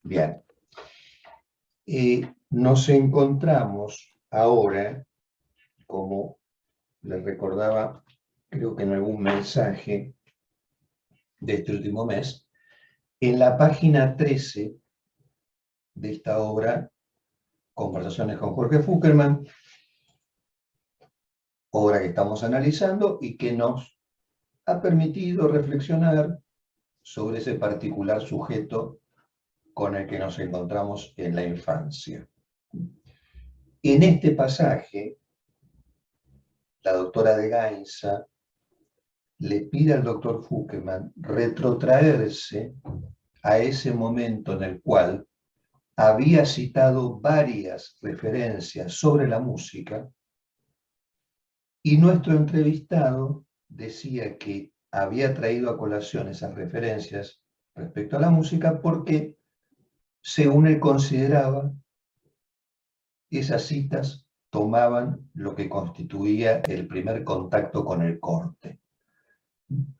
Bien. Nos encontramos ahora, como les recordaba, creo que en algún mensaje de este último mes, en la página 13 de esta obra, Conversaciones con Jorge Fuckerman, obra que estamos analizando y que nos ha permitido reflexionar sobre ese particular sujeto con el que nos encontramos en la infancia. En este pasaje, la doctora de Gainza le pide al doctor Fuckerman retrotraerse a ese momento en el cual había citado varias referencias sobre la música y nuestro entrevistado decía que había traído a colación esas referencias respecto a la música porque, según él consideraba, esas citas tomaban lo que constituía el primer contacto con el corte,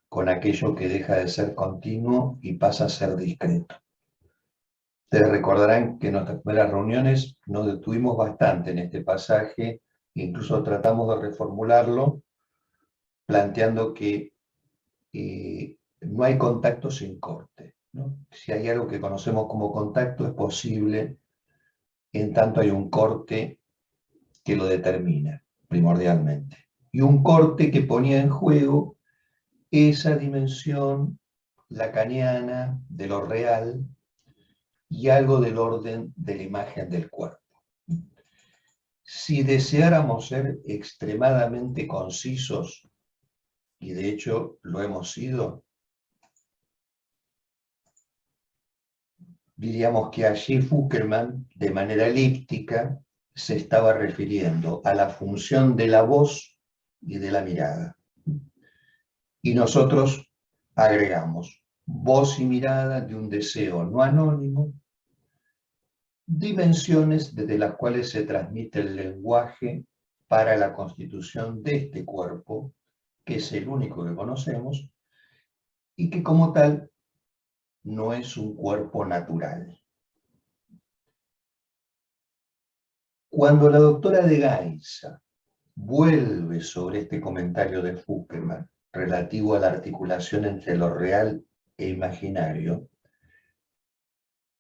con aquello que deja de ser continuo y pasa a ser discreto. Ustedes recordarán que en nuestras primeras reuniones nos detuvimos bastante en este pasaje, incluso tratamos de reformularlo, planteando que no hay contacto sin corte, ¿no? Si hay algo que conocemos como contacto, es posible en tanto hay un corte que lo determina, primordialmente. Y un corte que ponía en juego esa dimensión lacaniana de lo real y algo del orden de la imagen del cuerpo. Si deseáramos ser extremadamente concisos, y de hecho lo hemos sido, diríamos que allí Fuckerman, de manera elíptica, se estaba refiriendo a la función de la voz y de la mirada. Y nosotros agregamos voz y mirada de un deseo no anónimo, dimensiones desde las cuales se transmite el lenguaje para la constitución de este cuerpo, que es el único que conocemos, y que como tal no es un cuerpo natural. Cuando la doctora de Gainza vuelve sobre este comentario de Fuckerman relativo a la articulación entre lo real e imaginario,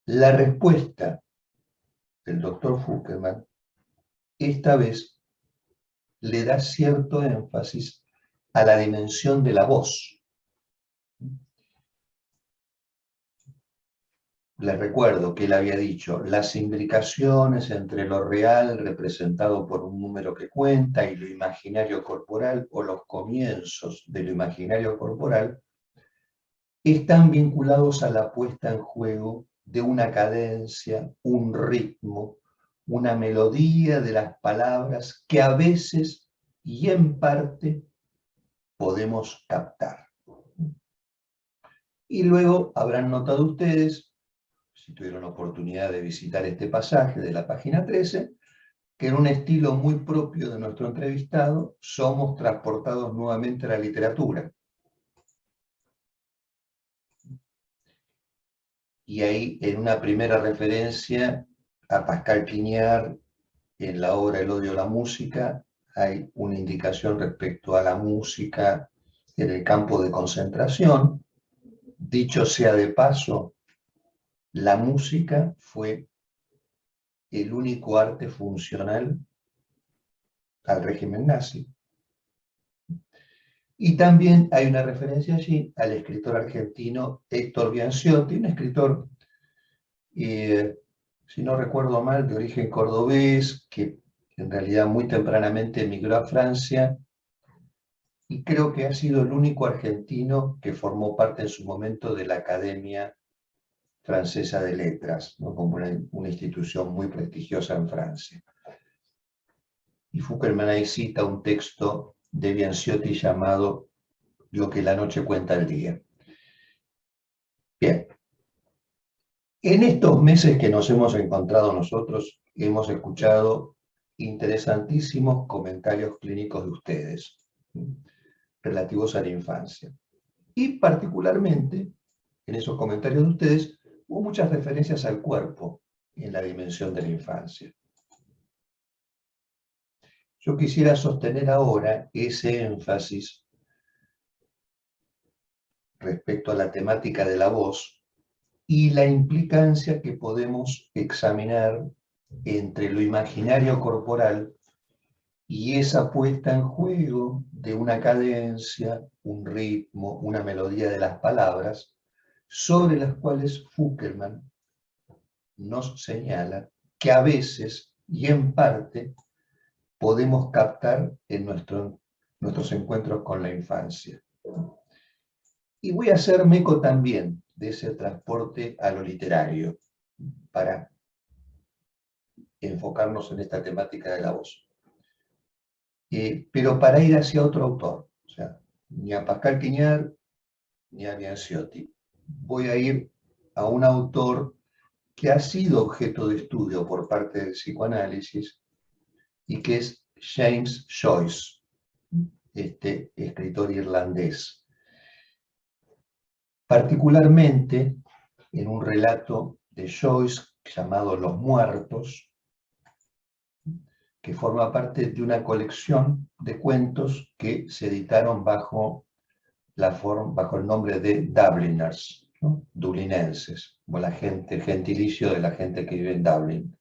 la respuesta del doctor Fuckerman esta vez le da cierto énfasis a la dimensión de la voz. Les recuerdo que él había dicho las imbricaciones entre lo real representado por un número que cuenta y lo imaginario corporal, o los comienzos de lo imaginario corporal, están vinculados a la puesta en juego de una cadencia, un ritmo, una melodía de las palabras que a veces y en parte podemos captar. Y luego habrán notado ustedes, si tuvieron la oportunidad de visitar este pasaje de la página 13, que en un estilo muy propio de nuestro entrevistado somos transportados nuevamente a la literatura. Y ahí, en una primera referencia a Pascal Quignard, en la obra El odio a la música, hay una indicación respecto a la música en el campo de concentración. Dicho sea de paso, la música fue el único arte funcional al régimen nazi. Y también hay una referencia allí al escritor argentino Héctor Bianciotti, un escritor, si no recuerdo mal, de origen cordobés, que en realidad muy tempranamente emigró a Francia, y creo que ha sido el único argentino que formó parte en su momento de la Academia Francesa de Letras, ¿no? Como una institución muy prestigiosa en Francia. Y Fuckerman ahí cita un texto de Bianciotti llamado Lo que la noche cuenta al día. Bien. En estos meses que nos hemos encontrado nosotros, hemos escuchado interesantísimos comentarios clínicos de ustedes, relativos a la infancia. Y particularmente, en esos comentarios de ustedes, Hubo muchas referencias al cuerpo en la dimensión de la infancia. Yo quisiera sostener ahora ese énfasis respecto a la temática de la voz y la implicancia que podemos examinar entre lo imaginario corporal y esa puesta en juego de una cadencia, un ritmo, una melodía de las palabras, sobre las cuales Fukkelman nos señala que a veces y en parte podemos captar en nuestros encuentros con la infancia. Y voy a hacerme eco también de ese transporte a lo literario para enfocarnos en esta temática de la voz. Pero para ir hacia otro autor, o sea, ni a Pascal Quignard ni a Bianciotti. Voy a ir a un autor que ha sido objeto de estudio por parte del psicoanálisis y que es James Joyce, este escritor irlandés. Particularmente en un relato de Joyce llamado Los Muertos, que forma parte de una colección de cuentos que se editaron bajo el nombre de Dubliners, ¿no? Dublinenses, o la gente, el gentilicio de la gente que vive en Dublín.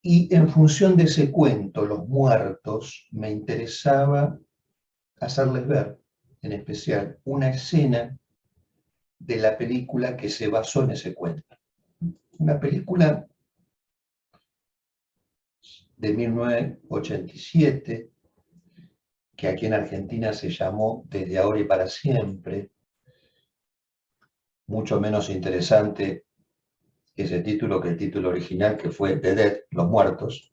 Y en función de ese cuento, Los Muertos, me interesaba hacerles ver, en especial, una escena de la película que se basó en ese cuento. Una película de 1987, que aquí en Argentina se llamó Desde ahora y para siempre. Mucho menos interesante ese título que el título original, que fue The Dead, Los Muertos.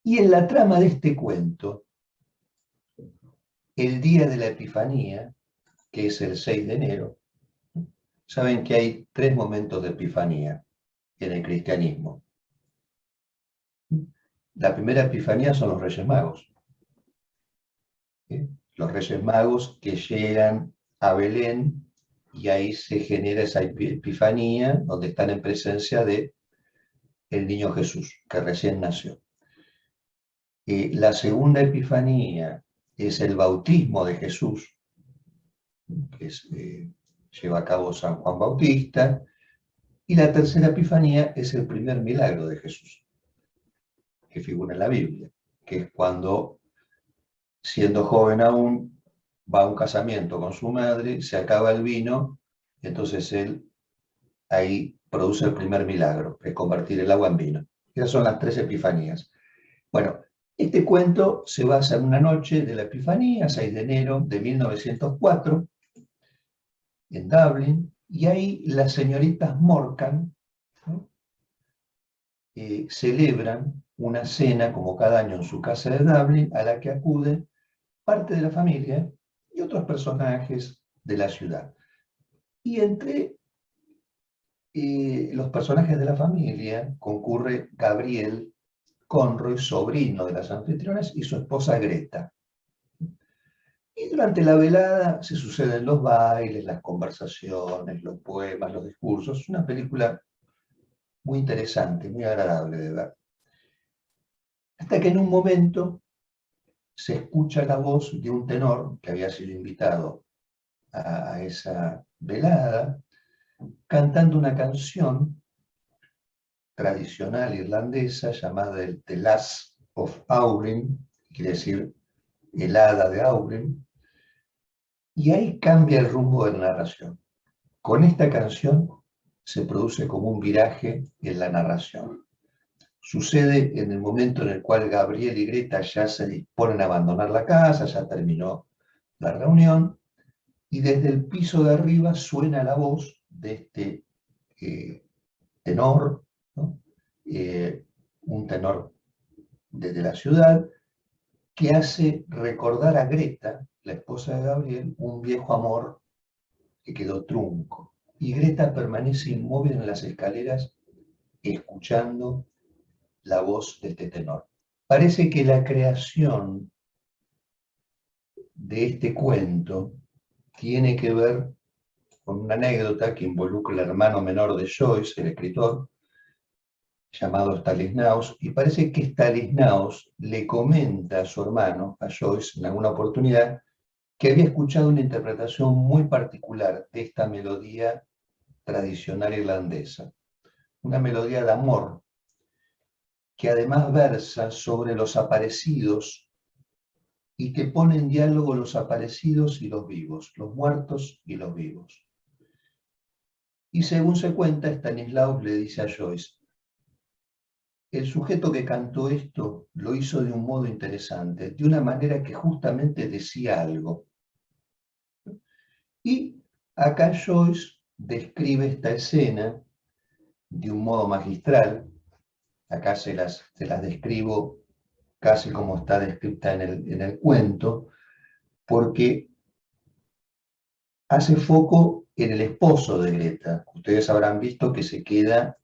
Y en la trama de este cuento, el día de la Epifanía, que es el 6 de enero, saben que hay 3 momentos de Epifanía en el cristianismo. La primera Epifanía son los Reyes Magos. Los Reyes Magos que llegan a Belén y ahí se genera esa Epifanía donde están en presencia de el niño Jesús, que recién nació. La segunda Epifanía es el bautismo de Jesús, que lleva a cabo San Juan Bautista, y la tercera Epifanía es el primer milagro de Jesús, que figura en la Biblia, que es cuando, siendo joven aún, va a un casamiento con su madre, se acaba el vino, entonces él ahí produce el primer milagro, es convertir el agua en vino. Esas son las 3 Epifanías. Bueno, este cuento se basa en una noche de la Epifanía, 6 de enero de 1904, en Dublín, y ahí las señoritas Morkan, ¿no? Celebran una cena, como cada año, en su casa de Dublín, a la que acuden parte de la familia y otros personajes de la ciudad. Y entre los personajes de la familia concurre Gabriel Conroy, sobrino de las anfitrionas, y su esposa Greta. Y durante la velada se suceden los bailes, las conversaciones, los poemas, los discursos. Es una película muy interesante, muy agradable de ver. Hasta que en un momento se escucha la voz de un tenor que había sido invitado a esa velada, cantando una canción tradicional irlandesa llamada el The Lass of Aughrim, quiere decir el hada de Aughrim, y ahí cambia el rumbo de la narración. Con esta canción se produce como un viraje en la narración. Sucede en el momento en el cual Gabriel y Greta ya se disponen a abandonar la casa, ya terminó la reunión, y desde el piso de arriba suena la voz de este tenor, ¿no? Un tenor desde la ciudad, que hace recordar a Greta, la esposa de Gabriel, un viejo amor que quedó trunco. Y Greta permanece inmóvil en las escaleras escuchando la voz de este tenor. Parece que la creación de este cuento tiene que ver con una anécdota que involucra al hermano menor de Joyce, el escritor, llamado Stanislaus, y parece que Stanislaus le comenta a su hermano, a Joyce, en alguna oportunidad, que había escuchado una interpretación muy particular de esta melodía tradicional irlandesa, una melodía de amor, que además versa sobre los aparecidos y que pone en diálogo los aparecidos y los vivos, los muertos y los vivos. Y según se cuenta, Stanislaus le dice a Joyce, el sujeto que cantó esto lo hizo de un modo interesante, de una manera que justamente decía algo. Y acá Joyce describe esta escena de un modo magistral. Acá se las describo casi como está descrita en el cuento, porque hace foco en el esposo de Greta. Ustedes habrán visto que se queda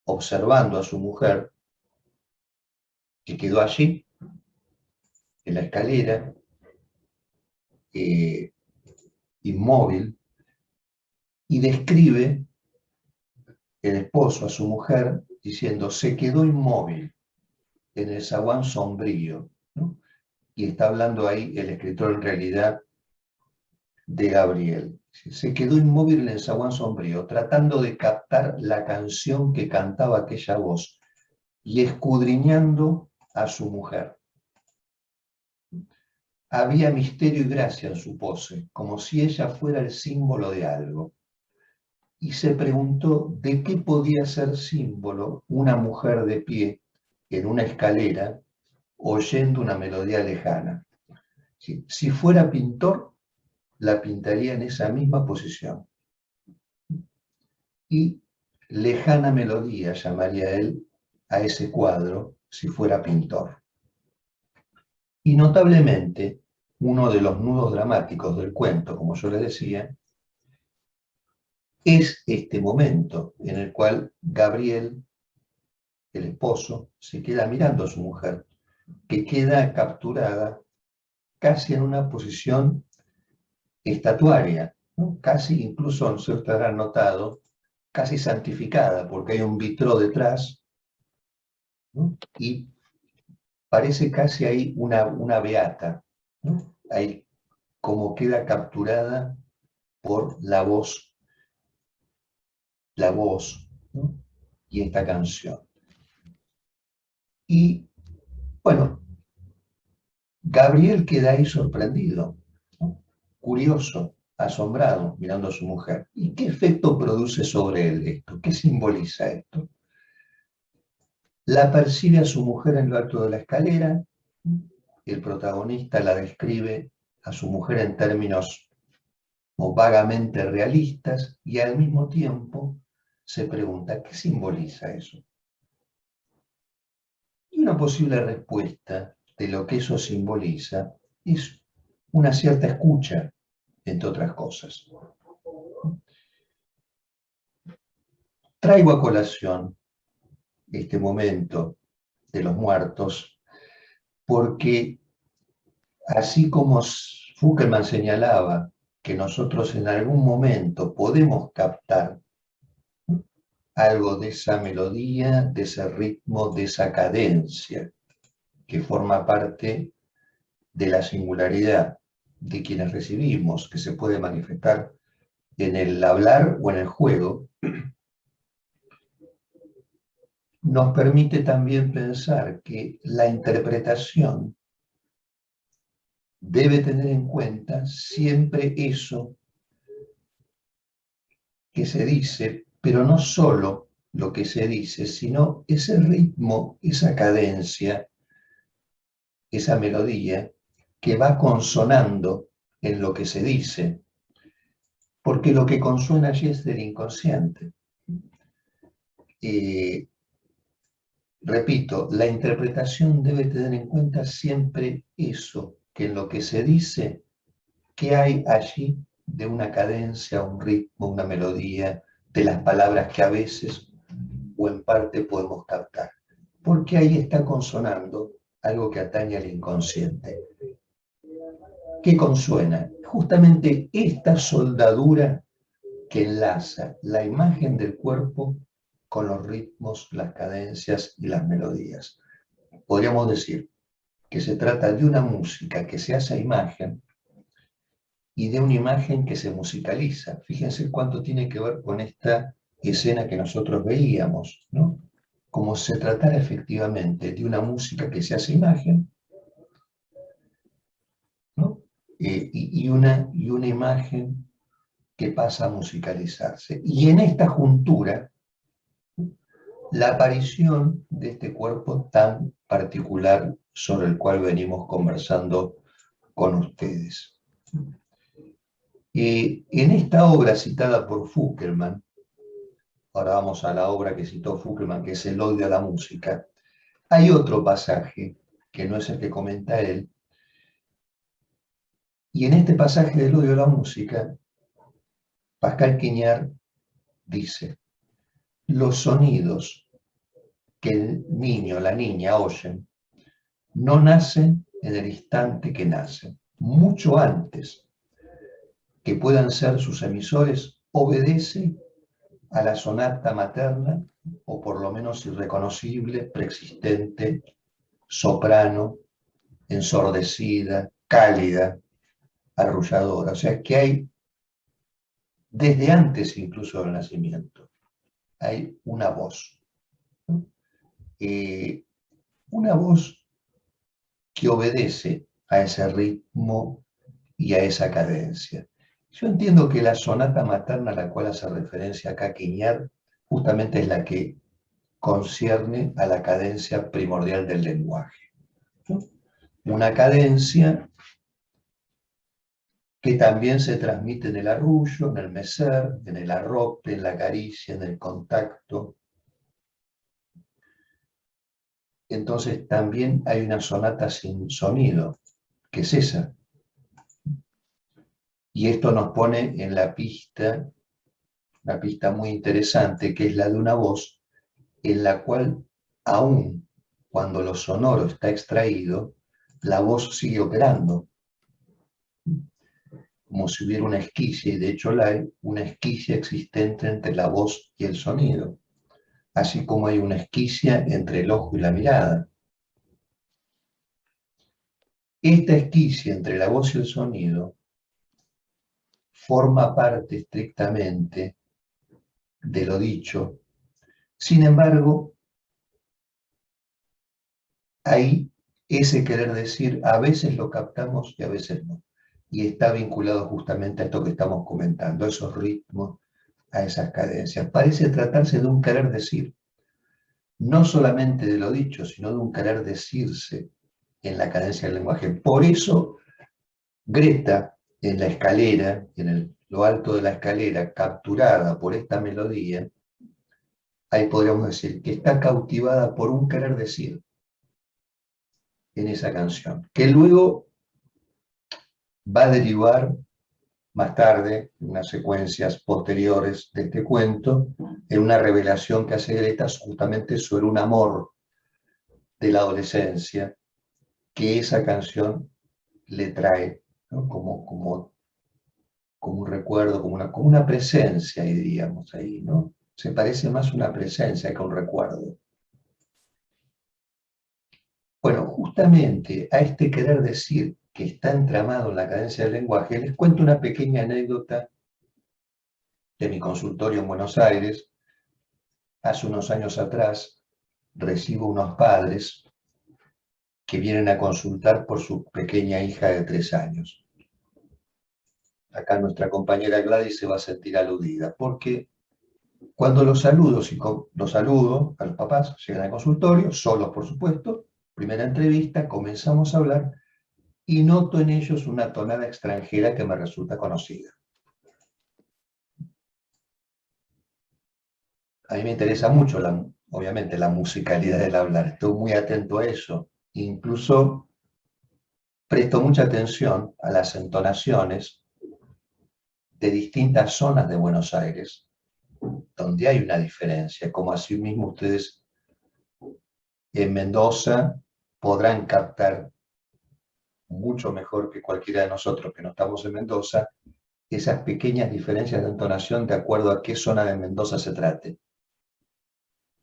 observando a su mujer, que quedó allí, en la escalera, inmóvil, y describe el esposo a su mujer diciendo, se quedó inmóvil en el zaguán sombrío, ¿no? Y está hablando ahí el escritor en realidad de Gabriel. Se quedó inmóvil en el zaguán sombrío, tratando de captar la canción que cantaba aquella voz y escudriñando a su mujer. Había misterio y gracia en su pose, como si ella fuera el símbolo de algo. Y se preguntó de qué podía ser símbolo una mujer de pie en una escalera oyendo una melodía lejana. Si fuera pintor, la pintaría en esa misma posición. Y lejana melodía llamaría él a ese cuadro si fuera pintor. Y notablemente, uno de los nudos dramáticos del cuento, como yo les decía, es este momento en el cual Gabriel, el esposo, se queda mirando a su mujer, que queda capturada casi en una posición estatuaria, ¿no? Casi, incluso, no sé si ustedes han notado, casi santificada, porque hay un vitró detrás, ¿no? Y parece casi ahí una beata, ¿no? Ahí como queda capturada por la voz, ¿no? Y esta canción. Y bueno, Gabriel queda ahí sorprendido, ¿no? Curioso, asombrado, mirando a su mujer. ¿Y qué efecto produce sobre él esto? ¿Qué simboliza esto? La percibe a su mujer en lo alto de la escalera. El protagonista la describe a su mujer en términos vagamente realistas y al mismo tiempo se pregunta, ¿qué simboliza eso? Y una posible respuesta de lo que eso simboliza es una cierta escucha, entre otras cosas. Traigo a colación este momento de los muertos porque así como Foucault señalaba que nosotros en algún momento podemos captar algo de esa melodía, de ese ritmo, de esa cadencia que forma parte de la singularidad de quienes recibimos, que se puede manifestar en el hablar o en el juego, nos permite también pensar que la interpretación debe tener en cuenta siempre eso que se dice, pero no solo lo que se dice, sino ese ritmo, esa cadencia, esa melodía que va consonando en lo que se dice, porque lo que consuena allí es del inconsciente. Repito, la interpretación debe tener en cuenta siempre eso, que en lo que se dice, que hay allí de una cadencia, un ritmo, una melodía, de las palabras que a veces o en parte podemos captar. Porque ahí está consonando algo que atañe al inconsciente. ¿Qué consuena? Justamente esta soldadura que enlaza la imagen del cuerpo con los ritmos, las cadencias y las melodías. Podríamos decir que se trata de una música que se hace a imagen y de una imagen que se musicaliza. Fíjense cuánto tiene que ver con esta escena que nosotros veíamos, ¿no? Como se tratara efectivamente de una música que se hace imagen, ¿no? Y una imagen que pasa a musicalizarse. Y en esta juntura, la aparición de este cuerpo tan particular sobre el cual venimos conversando con ustedes. En esta obra citada por Fuckelman, ahora vamos a la obra que citó Fuckelman, que es El odio a la música, hay otro pasaje, que no es el que comenta él, y en este pasaje del odio a la música, Pascal Quignard dice: los sonidos que el niño, la niña oyen, no nacen en el instante que nacen. Mucho antes que puedan ser sus emisores, obedece a la sonata materna, o por lo menos irreconocible, preexistente, soprano, ensordecida, cálida, arrulladora. O sea que hay, desde antes incluso del nacimiento, hay una voz. ¿No? Una voz que obedece a ese ritmo y a esa cadencia. Yo entiendo que la sonata materna a la cual hace referencia acá Quignard justamente es la que concierne a la cadencia primordial del lenguaje, ¿no? Una cadencia que también se transmite en el arrullo, en el mecer, en el arrope, en la caricia, en el contacto. Entonces también hay una sonata sin sonido, que es esa. Y esto nos pone en la pista, una pista muy interesante, que es la de una voz en la cual, aun cuando lo sonoro está extraído, la voz sigue operando, como si hubiera una esquicia, y de hecho la hay, una esquicia existente entre la voz y el sonido, así como hay una esquicia entre el ojo y la mirada. Esta esquicia entre la voz y el sonido forma parte estrictamente de lo dicho. Sin embargo, ahí ese querer decir a veces lo captamos y a veces no. Y está vinculado justamente a esto que estamos comentando, a esos ritmos, a esas cadencias. Parece tratarse de un querer decir, no solamente de lo dicho, sino de un querer decirse en la cadencia del lenguaje. Por eso, Greta, en la escalera, en lo alto de la escalera, capturada por esta melodía, ahí podríamos decir que está cautivada por un querer decir en esa canción, que luego va a derivar más tarde, en unas secuencias posteriores de este cuento, en una revelación que hace Greta justamente sobre un amor de la adolescencia que esa canción le trae, ¿no? Como un recuerdo, como una presencia, diríamos ahí, ¿no? Se parece más a una presencia que a un recuerdo. Bueno, justamente a este querer decir que está entramado en la cadencia del lenguaje, les cuento una pequeña anécdota de mi consultorio en Buenos Aires. Hace unos años atrás recibo unos padres que vienen a consultar por su pequeña hija de 3 años. Acá nuestra compañera Gladys se va a sentir aludida, porque cuando los saludo a los papás, llegan al consultorio, solos por supuesto, primera entrevista, comenzamos a hablar y noto en ellos una tonada extranjera que me resulta conocida. A mí me interesa mucho, obviamente, la musicalidad del hablar, estoy muy atento a eso, incluso presto mucha atención a las entonaciones de distintas zonas de Buenos Aires, donde hay una diferencia, como asimismo ustedes en Mendoza podrán captar mucho mejor que cualquiera de nosotros que no estamos en Mendoza, esas pequeñas diferencias de entonación de acuerdo a qué zona de Mendoza se trate.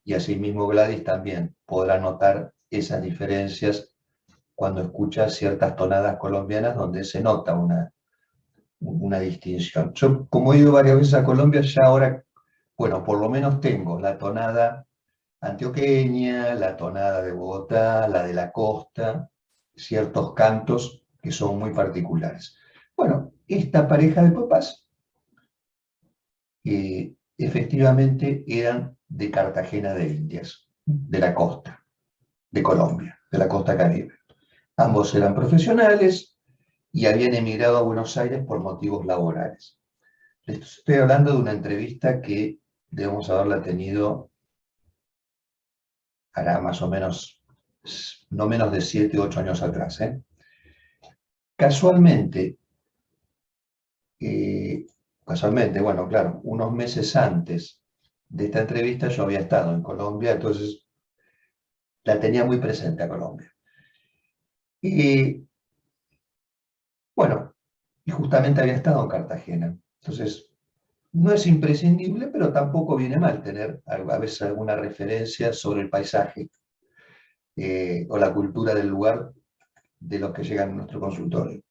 Y asimismo Gladys también podrá notar esas diferencias cuando escucha ciertas tonadas colombianas donde se nota una distinción. Yo, como he ido varias veces a Colombia, ya ahora, bueno, por lo menos tengo la tonada antioqueña, la tonada de Bogotá, la de la costa, ciertos cantos que son muy particulares. Bueno, esta pareja de papás efectivamente eran de Cartagena de Indias, de la costa, de Colombia, de la costa Caribe. Ambos eran profesionales y habían emigrado a Buenos Aires por motivos laborales. Les estoy hablando de una entrevista que debemos haberla tenido, hará más o menos, no menos de 7 u 8 años atrás. Casualmente, bueno, claro, unos meses antes de esta entrevista yo había estado en Colombia, entonces la tenía muy presente a Colombia. Y bueno, y justamente había estado en Cartagena. Entonces, no es imprescindible, pero tampoco viene mal tener a veces alguna referencia sobre el paisaje o la cultura del lugar de los que llegan a nuestro consultorio.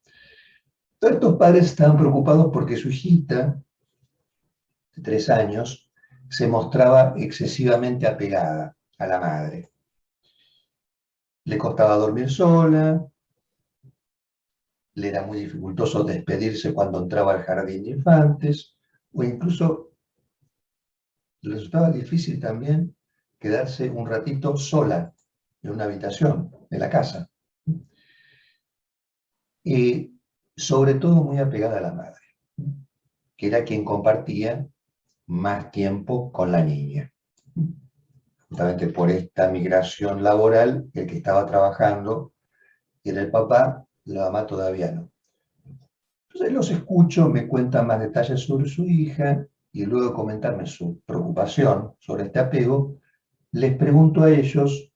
Todos estos padres estaban preocupados porque su hijita, de 3 años, se mostraba excesivamente apegada a la madre. Le costaba dormir sola, le era muy dificultoso despedirse cuando entraba al jardín de infantes, o incluso le resultaba difícil también quedarse un ratito sola en una habitación de la casa. Y sobre todo muy apegada a la madre, que era quien compartía más tiempo con la niña. Justamente por esta migración laboral, el que estaba trabajando era el papá, la mamá todavía no. Entonces los escucho, me cuentan más detalles sobre su hija y luego de comentarme su preocupación sobre este apego, les pregunto a ellos,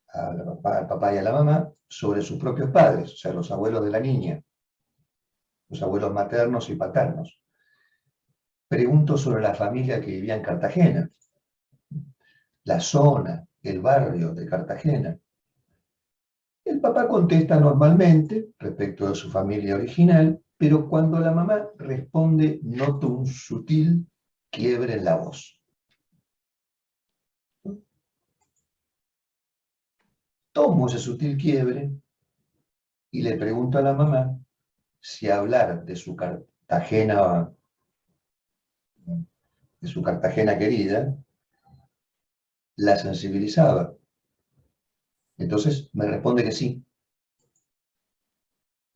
al papá y a la mamá, sobre sus propios padres, o sea, los abuelos de la niña, los abuelos maternos y paternos. Pregunto sobre la familia que vivía en Cartagena, la zona, el barrio de Cartagena. El papá contesta normalmente respecto de su familia original, pero cuando la mamá responde noto un sutil quiebre en la voz. Tomo ese sutil quiebre y le pregunto a la mamá si hablar de su Cartagena querida, la sensibilizaba. Entonces me responde que sí.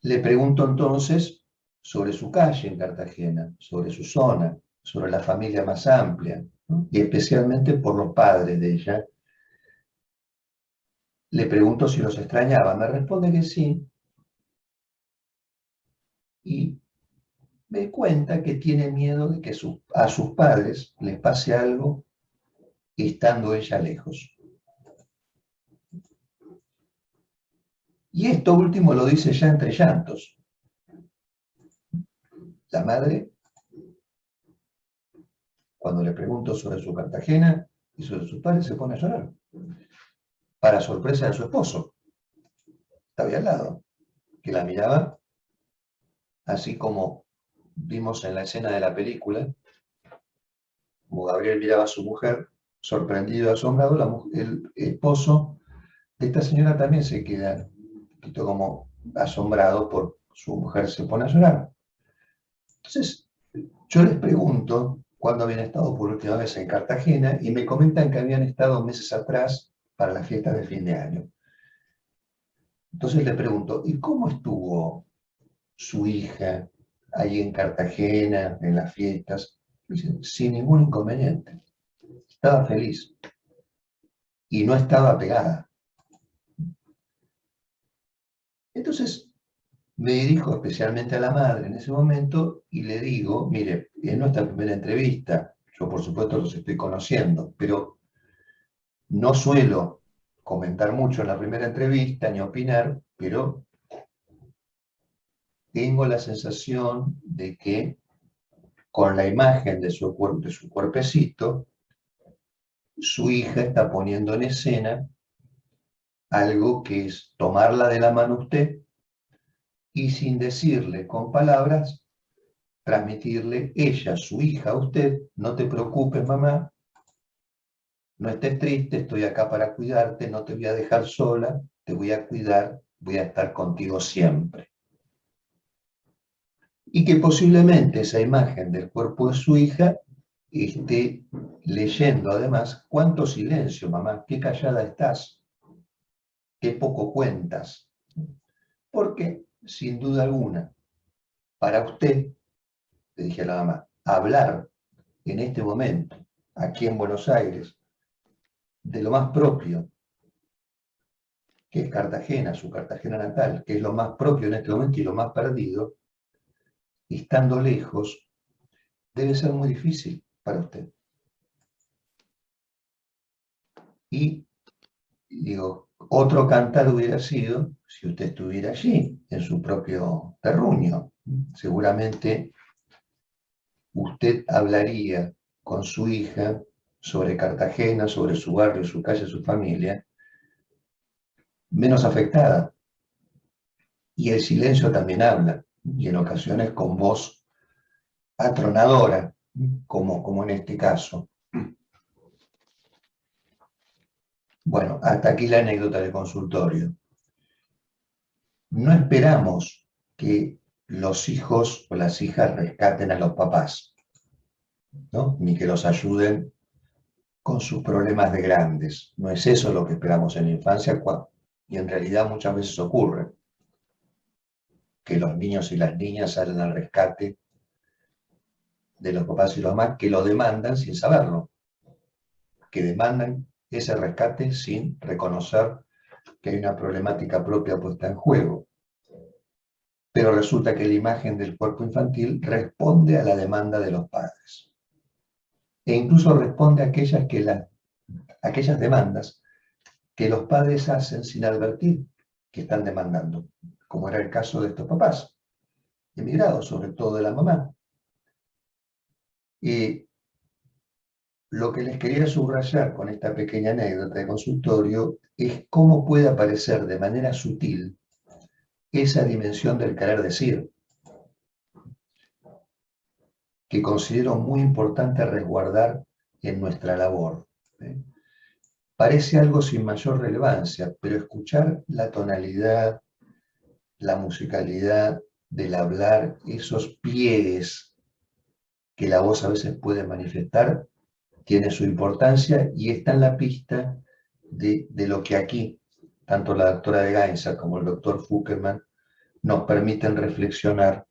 Le pregunto entonces sobre su calle en Cartagena, sobre su zona, sobre la familia más amplia, ¿no? Y especialmente por los padres de ella. Le pregunto si los extrañaba, me responde que sí, y me cuenta que tiene miedo de que a sus padres les pase algo estando ella lejos. Y esto último lo dice ya entre llantos. La madre, cuando le pregunto sobre su Cartagena y sobre sus padres, se pone a llorar. Para sorpresa de su esposo, estaba ahí al lado, que la miraba así como vimos en la escena de la película, como Gabriel miraba a su mujer, sorprendido, asombrado, el esposo de esta señora también se queda un poquito como asombrado por su mujer, se pone a llorar. Entonces, yo les pregunto cuándo habían estado por última vez en Cartagena y me comentan que habían estado meses atrás para las fiestas de fin de año. Entonces le pregunto, ¿y cómo estuvo su hija ahí en Cartagena, en las fiestas? Dicen, sin ningún inconveniente. Estaba feliz y no estaba pegada. Entonces me dirijo especialmente a la madre en ese momento y le digo, mire, en nuestra primera entrevista, yo por supuesto los estoy conociendo, pero no suelo comentar mucho en la primera entrevista ni opinar, pero tengo la sensación de que con la imagen de su cuerpecito, su hija está poniendo en escena algo que es tomarla de la mano usted y sin decirle con palabras, transmitirle ella, su hija, a usted: no te preocupes, mamá, no estés triste, estoy acá para cuidarte, no te voy a dejar sola, te voy a cuidar, voy a estar contigo siempre. Y que posiblemente esa imagen del cuerpo de su hija esté leyendo además: cuánto silencio, mamá, qué callada estás, qué poco cuentas. Porque, sin duda alguna, para usted, le dije a la mamá, hablar en este momento, aquí en Buenos Aires, de lo más propio, que es Cartagena, su Cartagena natal, que es lo más propio en este momento y lo más perdido, estando lejos, debe ser muy difícil para usted. Y digo, otro cantar hubiera sido si usted estuviera allí, en su propio terruño. Seguramente usted hablaría con su hija sobre Cartagena, sobre su barrio, su calle, su familia, menos afectada. Y el silencio también habla, y en ocasiones con voz atronadora, como en este caso. Bueno, hasta aquí la anécdota del consultorio. No esperamos que los hijos o las hijas rescaten a los papás, ¿no? Ni que los ayuden con sus problemas de grandes. No es eso lo que esperamos en la infancia, y en realidad muchas veces ocurre que los niños y las niñas salen al rescate de los papás y los mamás que lo demandan sin saberlo, que demandan ese rescate sin reconocer que hay una problemática propia puesta en juego. Pero resulta que la imagen del cuerpo infantil responde a la demanda de los padres. E incluso responde a aquellas demandas que los padres hacen sin advertir que están demandando, como era el caso de estos papás, emigrados, sobre todo de la mamá. Y lo que les quería subrayar con esta pequeña anécdota de consultorio es cómo puede aparecer de manera sutil esa dimensión del querer decir, que considero muy importante resguardar en nuestra labor. Parece algo sin mayor relevancia, pero escuchar la tonalidad, la musicalidad del hablar, esos pliegues que la voz a veces puede manifestar, tiene su importancia y está en la pista de lo que aquí, tanto la doctora de Gainza como el doctor Fuckerman, nos permiten reflexionar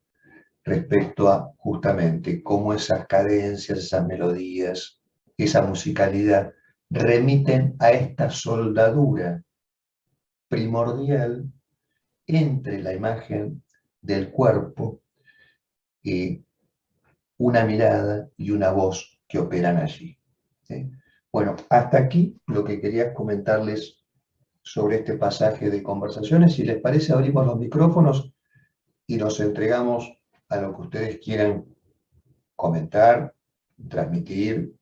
respecto a justamente cómo esas cadencias, esas melodías, esa musicalidad remiten a esta soldadura primordial entre la imagen del cuerpo y una mirada y una voz que operan allí. ¿Sí? Bueno, hasta aquí lo que quería comentarles sobre este pasaje de conversaciones. Si les parece, abrimos los micrófonos y nos entregamos a lo que ustedes quieran comentar, transmitir.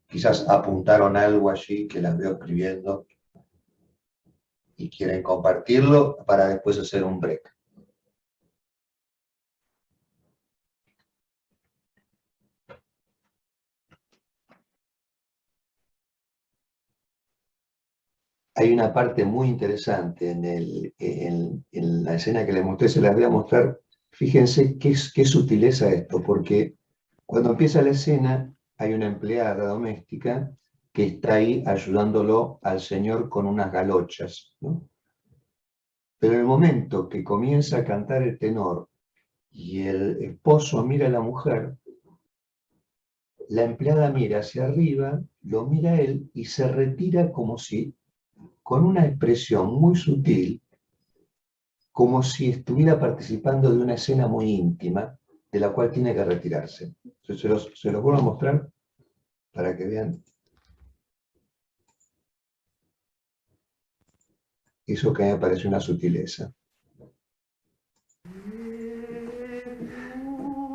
Quizás apuntaron algo allí que las veo escribiendo y quieren compartirlo para después hacer un break. Hay una parte muy interesante en la escena que les mostré, se las voy a mostrar. Fíjense qué sutileza esto, porque cuando empieza la escena hay una empleada doméstica que está ahí ayudándolo al señor con unas galochas, ¿no? Pero en el momento que comienza a cantar el tenor y el esposo mira a la mujer, la empleada mira hacia arriba, lo mira a él y se retira como si, con una expresión muy sutil, como si estuviera participando de una escena muy íntima, de la cual tiene que retirarse. Se los vuelvo a mostrar para que vean eso que me parece una sutileza.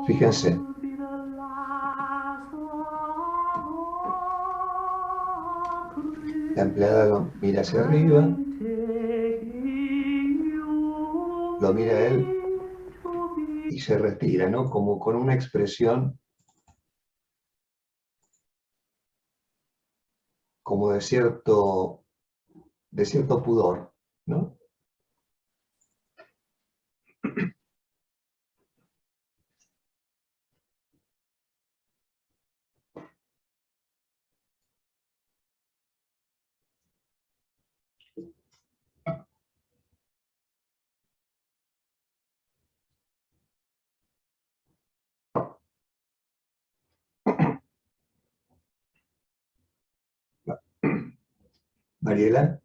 Fíjense, la empleada mira hacia arriba, lo mira a él y se retira, ¿no? Como con una expresión como de cierto pudor, ¿no? Mariela,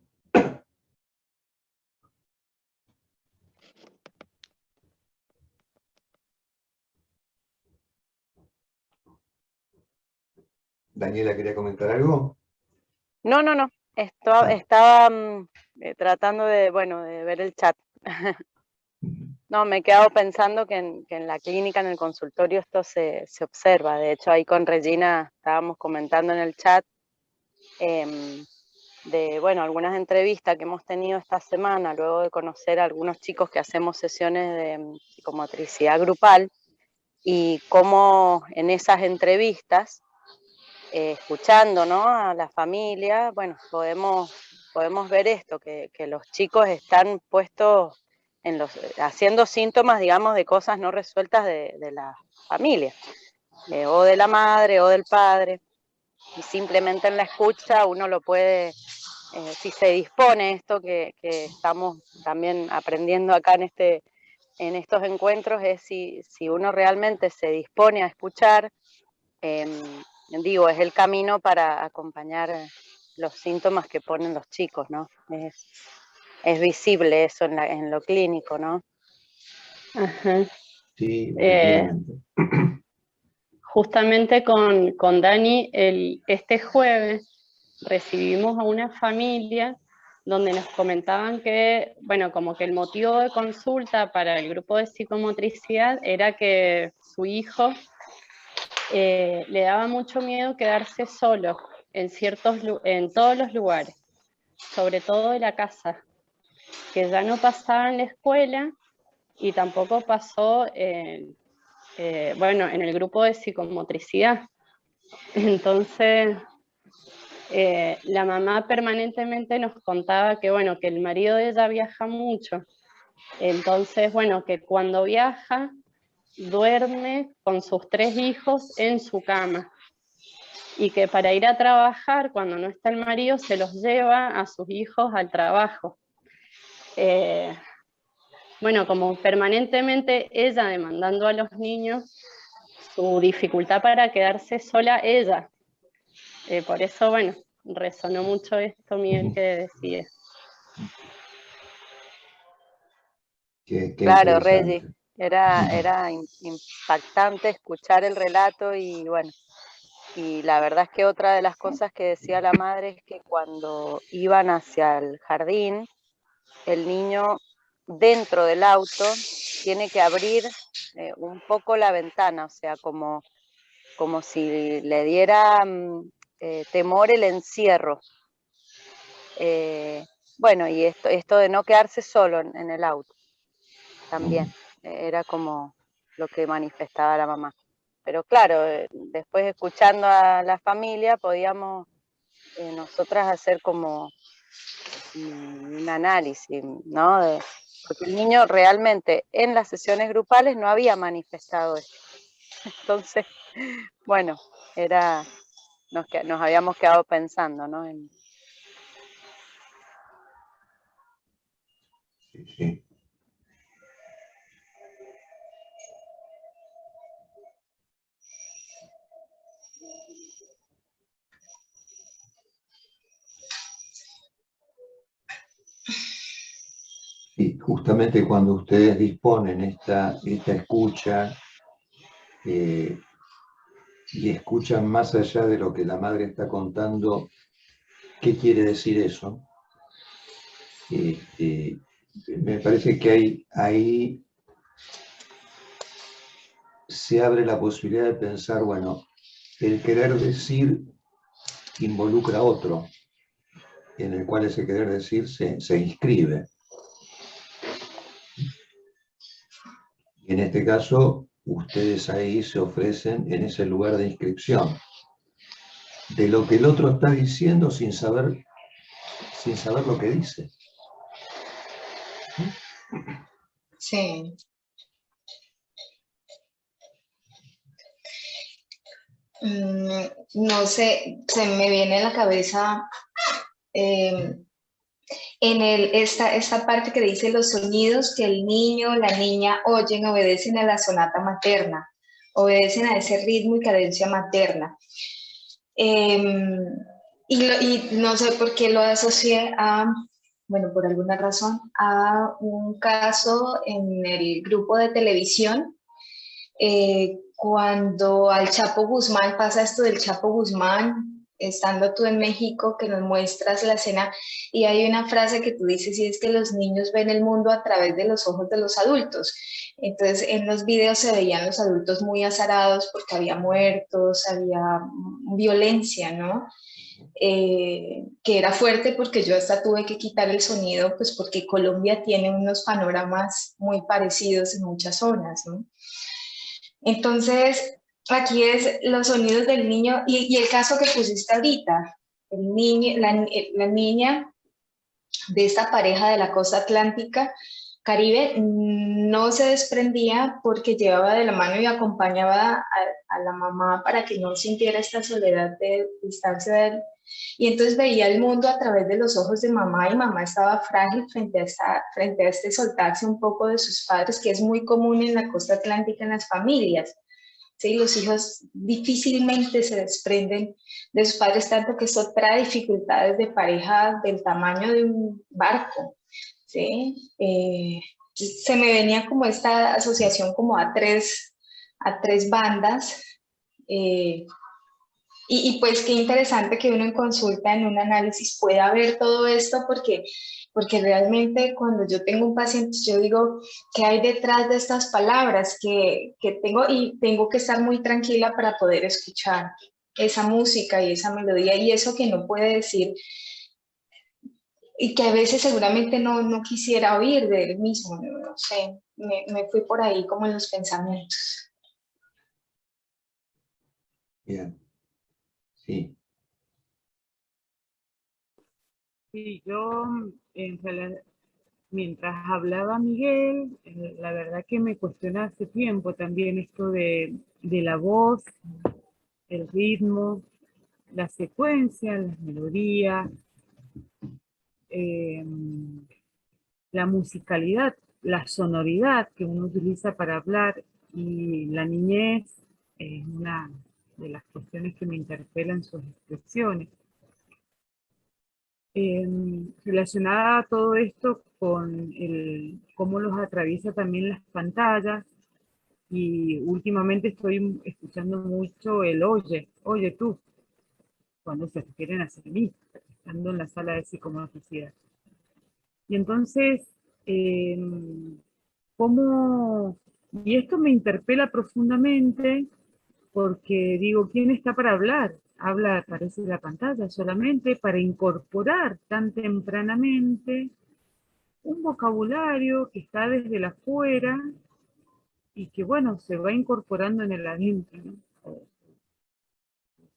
Daniela quería comentar algo. No, no, no. Ah. Estaba tratando de, bueno, de ver el chat. No, me he quedado pensando que en la clínica, en el consultorio, esto se observa. De hecho, ahí con Regina estábamos comentando en el chat de, bueno, algunas entrevistas que hemos tenido esta semana, luego de conocer a algunos chicos que hacemos sesiones de psicomotricidad grupal, y cómo en esas entrevistas, escuchando, ¿no?, a la familia, bueno, podemos ver esto, que los chicos están puestos haciendo síntomas, digamos, de cosas no resueltas de la familia, o de la madre o del padre, y simplemente en la escucha uno lo puede, si se dispone esto que estamos también aprendiendo acá en estos encuentros, es si uno realmente se dispone a escuchar, digo, es el camino para acompañar los síntomas que ponen los chicos, ¿no? Es visible eso en lo clínico, ¿no? Ajá. Sí, efectivamente. Justamente con Dani, este jueves recibimos a una familia donde nos comentaban que, bueno, como que el motivo de consulta para el grupo de psicomotricidad era que su hijo le daba mucho miedo quedarse solo en todos los lugares, sobre todo de la casa, que ya no pasaba en la escuela y tampoco pasó bueno, en el grupo de psicomotricidad. Entonces, la mamá permanentemente nos contaba que, bueno, que el marido de ella viaja mucho. Entonces, bueno, que cuando viaja, duerme con sus 3 hijos en su cama. Y que para ir a trabajar, cuando no está el marido, se los lleva a sus hijos al trabajo. Bueno, como permanentemente ella demandando a los niños su dificultad para quedarse sola ella. Por eso, bueno, resonó mucho esto, Miguel, que decía. Qué Claro, Reggie, interesante. era impactante escuchar el relato y bueno, y la verdad es que otra de las cosas que decía la madre es que cuando iban hacia el jardín, el niño dentro del auto tiene que abrir un poco la ventana, o sea, como si le diera temor el encierro. Bueno, y esto de no quedarse solo en el auto también, era como lo que manifestaba la mamá. Pero claro, después escuchando a la familia podíamos nosotras hacer como un análisis, ¿no? Porque el niño realmente en las sesiones grupales no había manifestado esto. Entonces, bueno, nos habíamos quedado pensando, ¿no? Sí, sí. Sí, justamente cuando ustedes disponen esta escucha y escuchan más allá de lo que la madre está contando, ¿qué quiere decir eso? Me parece que hay ahí se abre la posibilidad de pensar, bueno, el querer decir involucra a otro, en el cual ese querer decir se inscribe. Y en este caso, ustedes ahí se ofrecen en ese lugar de inscripción, de lo que el otro está diciendo sin saber lo que dice. Sí. No sé, se me viene a la cabeza esta parte que dice los sonidos que el niño, la niña oyen obedecen a la sonata materna, obedecen a ese ritmo y cadencia materna. Y no sé por qué lo asocié a, bueno, por alguna razón, a un caso en el grupo de televisión, cuando al Chapo Guzmán, pasa esto del Chapo Guzmán, estando tú en México, que nos muestras la escena, y hay una frase que tú dices, y es que los niños ven el mundo a través de los ojos de los adultos. Entonces, en los videos se veían los adultos muy azarados porque había muertos, había violencia, ¿no? Que era fuerte porque yo hasta tuve que quitar el sonido, pues porque Colombia tiene unos panoramas muy parecidos en muchas zonas, ¿no? Entonces, aquí es los sonidos del niño y el caso que pusiste ahorita, el niño, la niña de esta pareja de la costa atlántica, Caribe, no se desprendía porque llevaba de la mano y acompañaba a la mamá para que no sintiera esta soledad de distancia de él. Y entonces veía el mundo a través de los ojos de mamá y mamá estaba frágil frente a este soltarse un poco de sus padres, que es muy común en la costa atlántica en las familias. ¿Sí? Los hijos difícilmente se desprenden de sus padres, tanto que esto trae dificultades de pareja del tamaño de un barco. ¿Sí? Se me venía como esta asociación como a tres bandas. Y pues qué interesante que uno en consulta, en un análisis, pueda ver todo esto, porque realmente cuando yo tengo un paciente, yo digo, ¿qué hay detrás de estas palabras que tengo? Y tengo que estar muy tranquila para poder escuchar esa música y esa melodía y eso que no puede decir y que a veces seguramente no quisiera oír de él mismo, no sé, me fui por ahí como en los pensamientos. Bien, sí. Sí, yo en realidad, mientras hablaba Miguel, la verdad que me cuestiona hace tiempo también esto de la voz, el ritmo, la secuencia, las melodías, la musicalidad, la sonoridad que uno utiliza para hablar, y la niñez es una de las cuestiones que me interpelan en sus expresiones. Relacionada a todo esto con cómo los atraviesa también las pantallas, y últimamente estoy escuchando mucho el oye tú, cuando se refieren a mí, estando en la sala de psicomotricidad. Y entonces, y esto me interpela profundamente, porque digo, ¿quién está para hablar? Habla a través de la pantalla solamente para incorporar tan tempranamente un vocabulario que está desde la afuera y que, bueno, se va incorporando en el adentro, ¿no?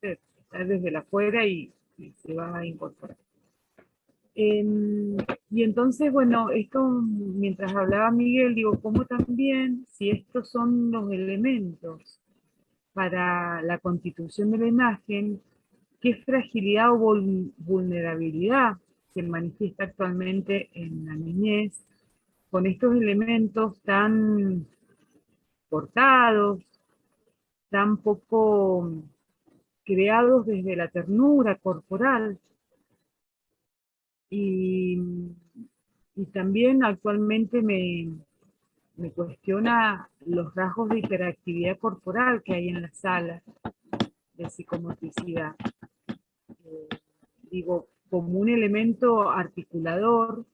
Está desde la afuera y se va a incorporar. Y entonces, bueno, esto, mientras hablaba Miguel, digo, ¿cómo también, si estos son los elementos para la constitución de la imagen, qué fragilidad o vulnerabilidad se manifiesta actualmente en la niñez con estos elementos tan cortados, tan poco creados desde la ternura corporal? Y también actualmente me cuestiona los rasgos de hiperactividad corporal que hay en la sala de psicomotricidad. Digo, como un elemento articulador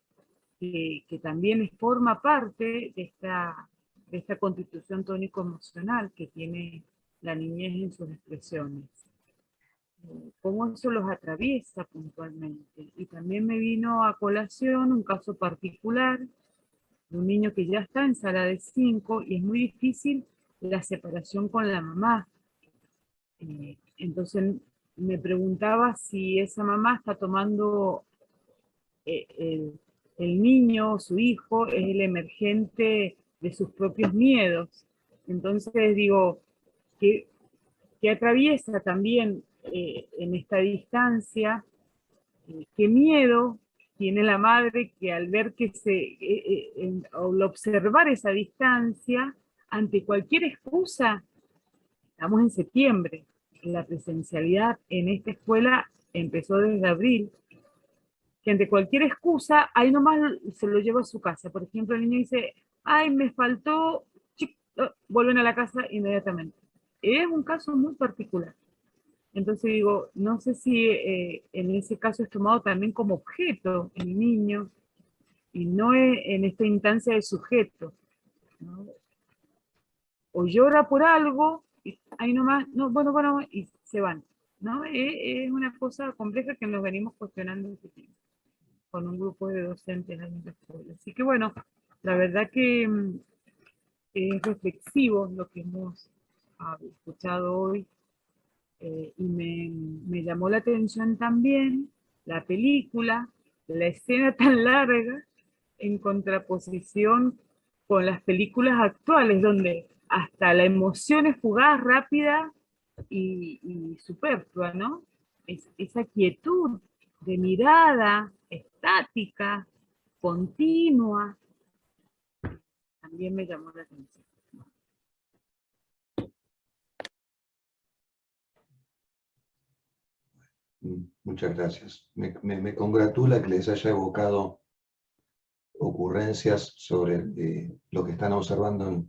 que también forma parte de esta constitución tónico-emocional que tiene la niñez en sus expresiones. Cómo eso los atraviesa puntualmente. Y también me vino a colación un caso particular de un niño que ya está en sala de 5 y es muy difícil la separación con la mamá. Entonces me preguntaba si esa mamá está tomando el niño, su hijo, es el emergente de sus propios miedos. Entonces digo, que atraviesa también en esta distancia, qué miedo tiene la madre que al ver que al observar esa distancia, ante cualquier excusa, estamos en septiembre, la presencialidad en esta escuela empezó desde abril, que ante cualquier excusa, ahí nomás se lo lleva a su casa. Por ejemplo, el niño dice, ay, me faltó, vuelven a la casa inmediatamente. Es un caso muy particular. Entonces digo, no sé si en ese caso es tomado también como objeto el niño, y no en esta instancia de sujeto, ¿no? O llora por algo, y ahí nomás, no, bueno, y se van, ¿no? Es una cosa compleja que nos venimos cuestionando con un grupo de docentes en la escuela. Así que bueno, la verdad que es reflexivo lo que hemos escuchado hoy, y me llamó la atención también la película, la escena tan larga, en contraposición con las películas actuales, donde hasta la emoción es fugaz, rápida y superflua, ¿no? Esa quietud de mirada estática, continua, también me llamó la atención. Muchas gracias. Me congratula que les haya evocado ocurrencias sobre lo que están observando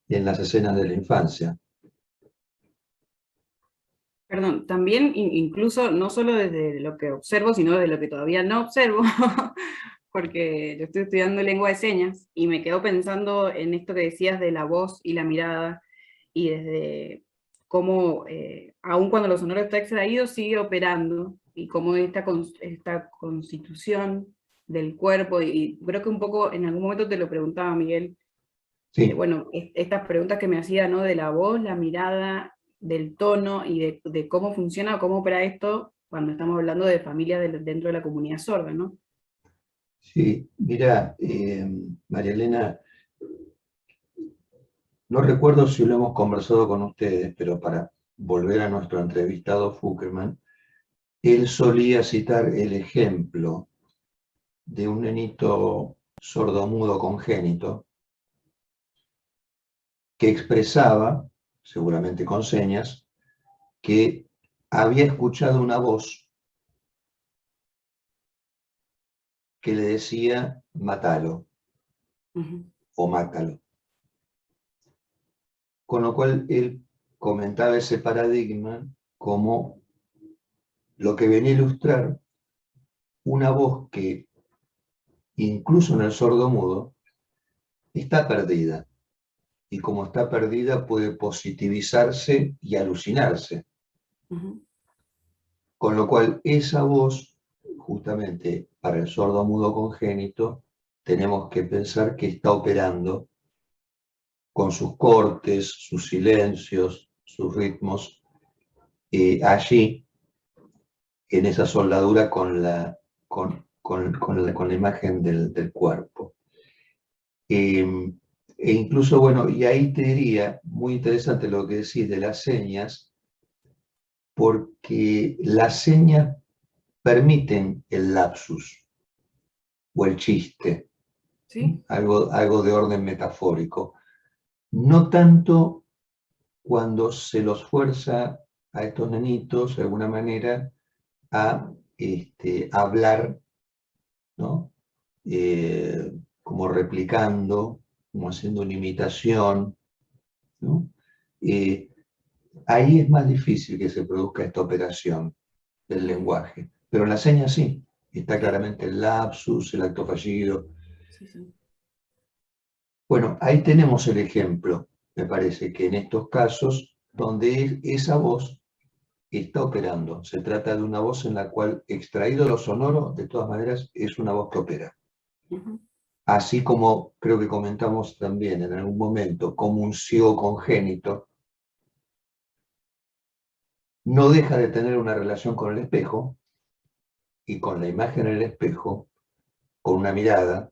en las escenas de la infancia. Perdón, también incluso no solo desde lo que observo, sino desde lo que todavía no observo, porque yo estoy estudiando lengua de señas y me quedo pensando en esto que decías de la voz y la mirada, y desde cómo, aun cuando lo sonoro está extraído, sigue operando, y cómo esta constitución del cuerpo, y creo que un poco en algún momento te lo preguntaba, Miguel, Sí. Bueno, estas preguntas que me hacía, ¿no? De la voz, la mirada, del tono, y de cómo funciona, cómo opera esto cuando estamos hablando de familias dentro de la comunidad sorda, ¿no? Sí, mira, María Elena, no recuerdo si lo hemos conversado con ustedes, pero para volver a nuestro entrevistado Fuckerman, él solía citar el ejemplo de un nenito sordomudo congénito que expresaba, seguramente con señas, que había escuchado una voz que le decía mátalo o mátalo. Con lo cual él comentaba ese paradigma como lo que venía a ilustrar una voz que incluso en el sordomudo está perdida, y como está perdida puede positivizarse y alucinarse. Con lo cual esa voz, justamente para el sordomudo congénito, tenemos que pensar que está operando con sus cortes, sus silencios, sus ritmos, allí, en esa soldadura con la imagen del cuerpo. E incluso, bueno, y ahí te diría, muy interesante lo que decís de las señas, porque las señas permiten el lapsus o el chiste, ¿Sí? algo de orden metafórico. No tanto cuando se los fuerza a estos nenitos, de alguna manera, a hablar, ¿no? Como replicando, como haciendo una imitación, ¿no? Ahí es más difícil que se produzca esta operación del lenguaje, pero en la seña sí, está claramente el lapsus, el acto fallido. Sí, sí. Bueno, ahí tenemos el ejemplo, me parece que en estos casos, donde esa voz está operando. Se trata de una voz en la cual, extraído lo sonoro, de todas maneras, es una voz que opera. Así como creo que comentamos también en algún momento, como un ciego congénito no deja de tener una relación con el espejo y con la imagen en el espejo, con una mirada,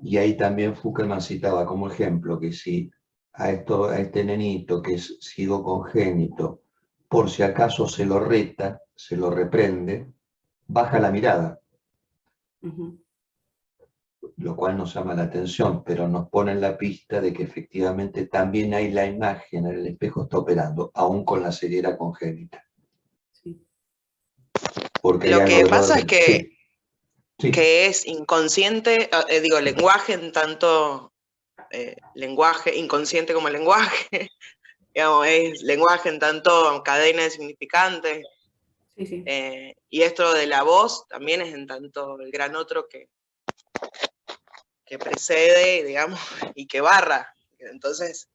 y ahí también Fukelman citaba como ejemplo que si a este nenito que es ciego congénito, por si acaso se lo reta, se lo reprende, baja la mirada. Lo cual nos llama la atención, pero nos pone en la pista de que efectivamente también hay la imagen en el espejo está operando, aún con la ceguera congénita. Sí. Porque Lo que pasa es que, sí. que es inconsciente, digo, lenguaje en tanto lenguaje, inconsciente como lenguaje, digamos, es lenguaje en tanto cadena de significantes. Sí, sí. Y esto de la voz también es en tanto el gran otro que precede, digamos, y que barra. Entonces,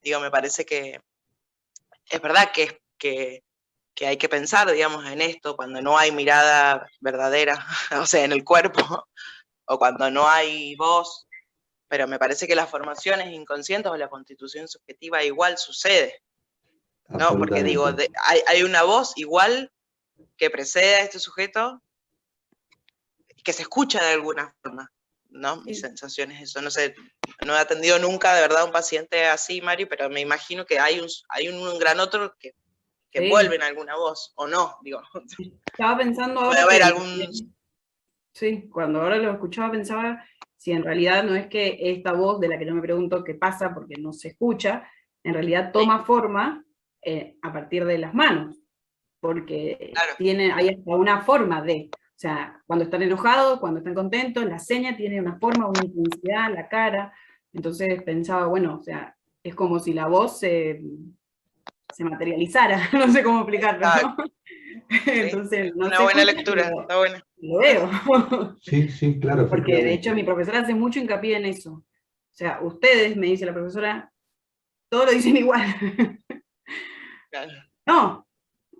digo, me parece que es verdad que hay que pensar, digamos, en esto cuando no hay mirada verdadera, o sea, en el cuerpo, o cuando no hay voz, pero me parece que las formaciones inconscientes o la constitución subjetiva igual sucede, ¿no? Porque digo, hay una voz igual que precede a este sujeto que se escucha de alguna forma, ¿no? Sí. Mi sensación es eso, no sé, no he atendido nunca de verdad a un paciente así, Mari, pero me imagino que hay un gran otro que Sí. envuelve en alguna voz, o no, digo. Estaba pensando Puede ahora haber que, algún... sí, cuando ahora lo escuchaba pensaba si en realidad no es que esta voz de la que yo me pregunto qué pasa porque no se escucha, en realidad toma forma a partir de las manos, porque Claro. hay hasta una forma de, o sea, cuando están enojados, cuando están contentos, la seña tiene una forma, una intensidad, la cara, entonces pensaba, bueno, o sea, es como si la voz se materializara, no sé cómo explicarlo, ¿no? Entonces, no una se buena escucha, lectura, pero está buena. lo veo. Sí, sí, claro, Porque de efectivamente. hecho mi profesora hace mucho hincapié en eso. O sea, ustedes, me dice la profesora, todo lo dicen igual. Claro. No,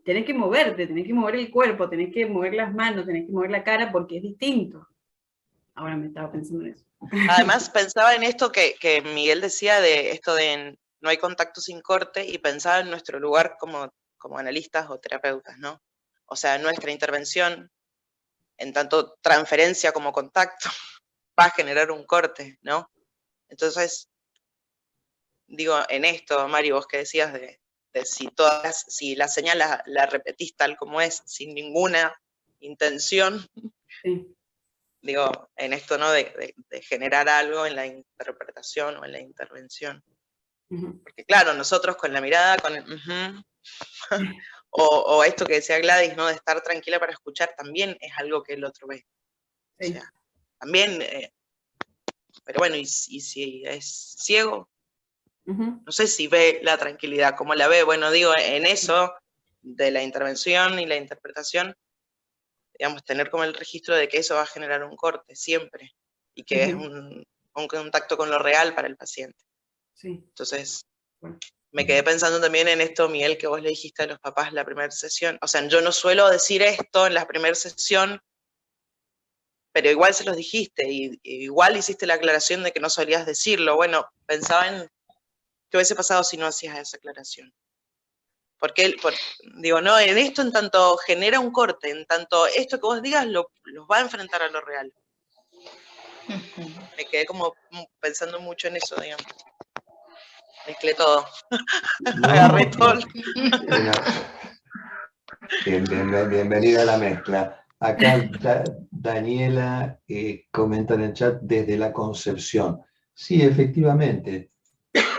tenés que moverte, tenés que mover el cuerpo, tenés que mover las manos, tenés que mover la cara porque es distinto. Ahora me estaba pensando en eso. Además, pensaba en esto que Miguel decía de esto de no hay contacto sin corte, y pensaba en nuestro lugar como analistas o terapeutas, ¿no? O sea, nuestra intervención, en tanto transferencia como contacto, va a generar un corte, ¿no? Entonces, digo, en esto, Mari, vos que decías de si la señal la repetís tal como es, sin ninguna intención, Sí. digo, en esto, ¿no? De generar algo en la interpretación o en la intervención. Porque claro, nosotros con la mirada, con el o esto que decía Gladys, ¿no? De estar tranquila para escuchar, también es algo que el otro ve. Sí. O sea, también, pero bueno, y si es ciego, no sé si ve la tranquilidad, ¿cómo la ve? Bueno, digo, en eso de la intervención y la interpretación, digamos, tener como el registro de que eso va a generar un corte siempre, y que es un contacto con lo real para el paciente. Sí. Entonces, me quedé pensando también en esto, Miguel, que vos le dijiste a los papás la primera sesión. O sea, yo no suelo decir esto en la primera sesión, pero igual se los dijiste, y igual hiciste la aclaración de que no solías decirlo. Bueno, pensaba en qué hubiese pasado si no hacías esa aclaración. Porque digo, no, en esto en tanto genera un corte, en tanto esto que vos digas los va a enfrentar a lo real. Me quedé como pensando mucho en eso, digamos. Mezclé todo. No, Agarré todo. Bienvenida a la mezcla. Acá Daniela comenta en el chat desde la concepción. Sí, efectivamente.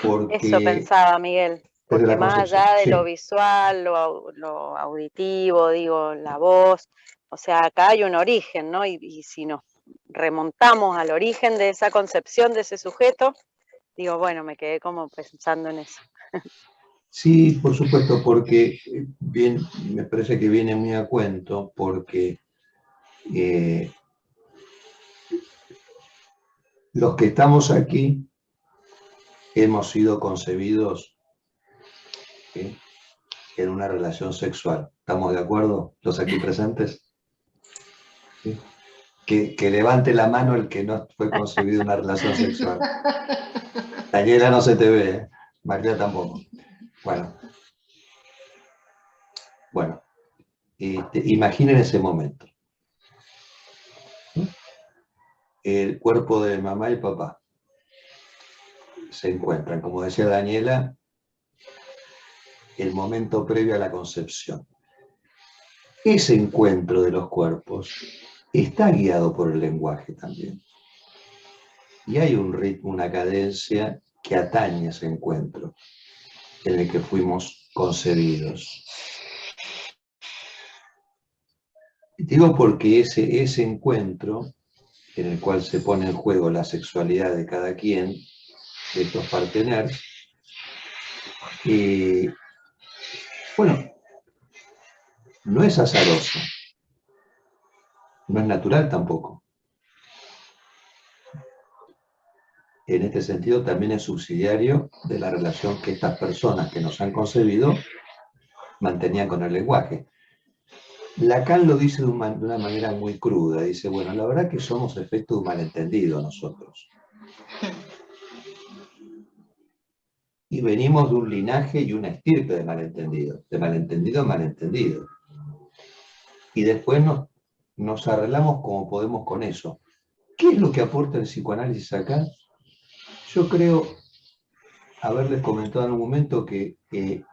Porque eso pensaba, Miguel, desde porque la más concepción, allá de sí. lo visual, lo auditivo, digo, la voz, o sea, acá hay un origen, ¿no? Y si nos remontamos al origen de esa concepción de ese sujeto, digo, bueno, me quedé como pensando en eso. Sí, por supuesto, porque bien, me parece que viene muy a cuento, porque Los que estamos aquí hemos sido concebidos en una relación sexual. ¿Estamos de acuerdo, los aquí presentes? ¿Sí? Que levante la mano el que no fue concebido en una relación sexual. Daniela, no se te ve, ¿eh? María tampoco. Bueno, imaginen ese momento. El cuerpo de mamá y papá se encuentran, como decía Daniela, el momento previo a la concepción. Ese encuentro de los cuerpos está guiado por el lenguaje también. Y hay un ritmo, una cadencia que atañe ese encuentro en el que fuimos concebidos. Digo porque ese encuentro, en el cual se pone en juego la sexualidad de cada quien, de estos partenares, bueno, no es azaroso, no es natural tampoco. En este sentido también es subsidiario de la relación que estas personas que nos han concebido mantenían con el lenguaje. Lacan lo dice de una manera muy cruda, dice, bueno, la verdad que somos efecto de un malentendido nosotros. Y venimos de un linaje y una estirpe de malentendido a malentendido. Y después nos arreglamos como podemos con eso. ¿Qué es lo que aporta el psicoanálisis acá? Yo creo haberles comentado en un momento que, y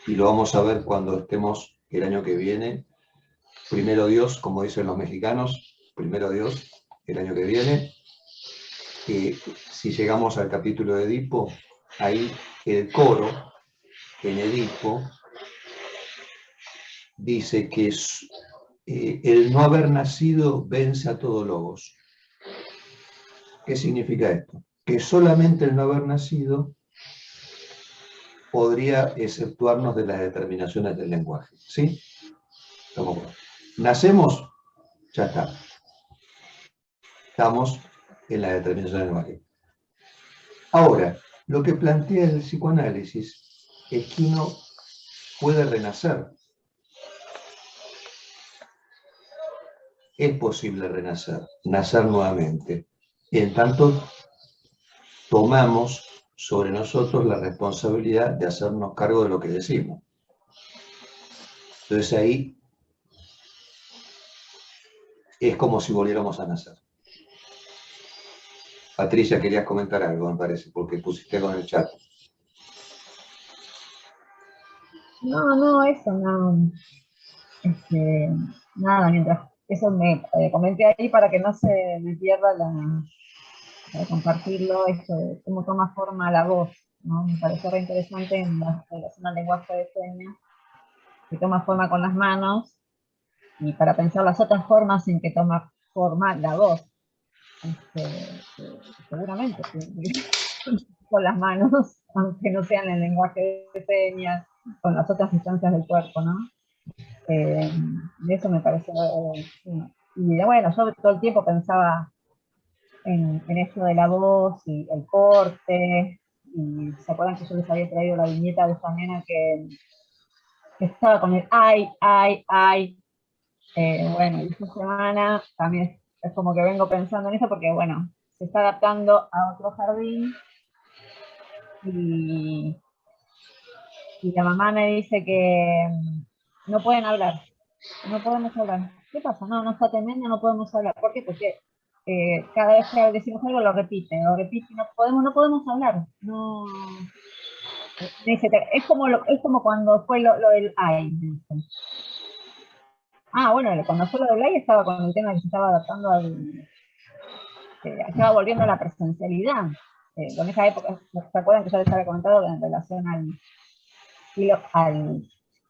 lo vamos a ver cuando estemos el año que viene, primero Dios, como dicen los mexicanos, primero Dios, el año que viene, si llegamos al capítulo de Edipo, ahí el coro en Edipo dice que el no haber nacido vence a todo logos. ¿Qué significa esto? Que solamente el no haber nacido podría exceptuarnos de las determinaciones del lenguaje. ¿Sí? Nacemos, ya está. Estamos en la determinación del lenguaje. Ahora, lo que plantea el psicoanálisis es que uno puede renacer. Es posible renacer, nacer nuevamente. Y en tanto, tomamos sobre nosotros la responsabilidad de hacernos cargo de lo que decimos. Entonces ahí es como si volviéramos a nacer. Patricia, querías comentar algo, me parece, porque pusiste con el chat. No, eso no. Nada, mientras eso me comenté ahí para que no se me pierda para compartirlo, esto de cómo toma forma la voz, ¿no? Me pareció re interesante en la relación al lenguaje de señas, que toma forma con las manos, y para pensar las otras formas en que toma forma la voz. Seguramente, con las manos, aunque no sean el lenguaje de señas, con las otras instancias del cuerpo, ¿no? Eso me pareció, y bueno, yo todo el tiempo pensaba en esto de la voz y el corte, y se acuerdan que yo les había traído la viñeta de esta nena que estaba con el ay, bueno, y esta semana también es como que vengo pensando en eso porque, bueno, se está adaptando a otro jardín, y la mamá me dice que no pueden hablar, no podemos hablar. ¿Qué pasa? No está atendiendo, no podemos hablar. ¿Por qué? Porque cada vez que decimos algo lo repite, no podemos hablar. No. Dice, es como cuando fue lo del ay. Bueno, cuando fue lo del ay estaba con el tema que se estaba adaptando estaba volviendo a la presencialidad. En esa época, ¿se acuerdan que yo les había comentado en relación al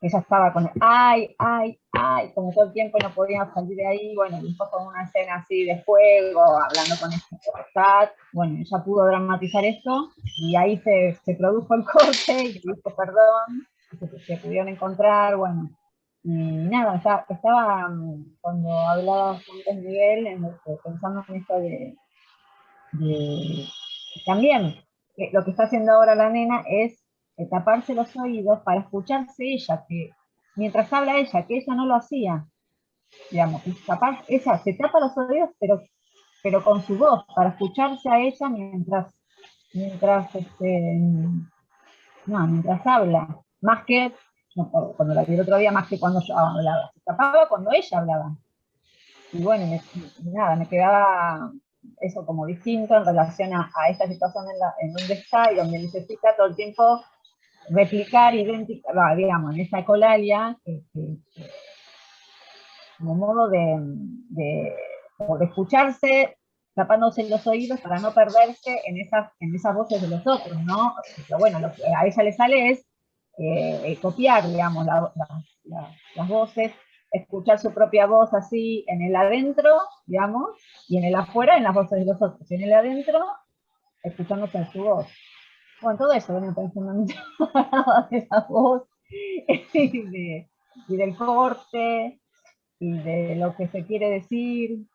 ella estaba con ay, como todo el tiempo no podía salir de ahí, bueno, y después con una escena así de fuego, hablando con este chat, bueno, ella pudo dramatizar esto, y ahí se produjo el corte, y dijo perdón, se pudieron encontrar, bueno, y nada, estaba cuando hablaba antes Miguel, pensando en esto también lo que está haciendo ahora la nena es taparse los oídos para escucharse ella, que mientras habla ella, que ella no lo hacía, digamos, ella se tapa los oídos, pero con su voz, para escucharse a ella mientras habla, más que, cuando la vi el otro día, más que cuando yo hablaba, se tapaba cuando ella hablaba. Y bueno, me quedaba eso como distinto en relación a esta situación en donde está y donde necesita todo el tiempo replicar, identificar, digamos, en esa ecolalia, como modo de escucharse, tapándose los oídos para no perderse en esas voces de los otros, ¿no? Pero bueno, lo que a ella le sale es copiar, digamos, las voces, escuchar su propia voz así en el adentro, digamos, y en el afuera en las voces de los otros, y en el adentro escuchándose en su voz. Bueno, todo eso venía pensando de esa voz y del corte y de lo que se quiere decir.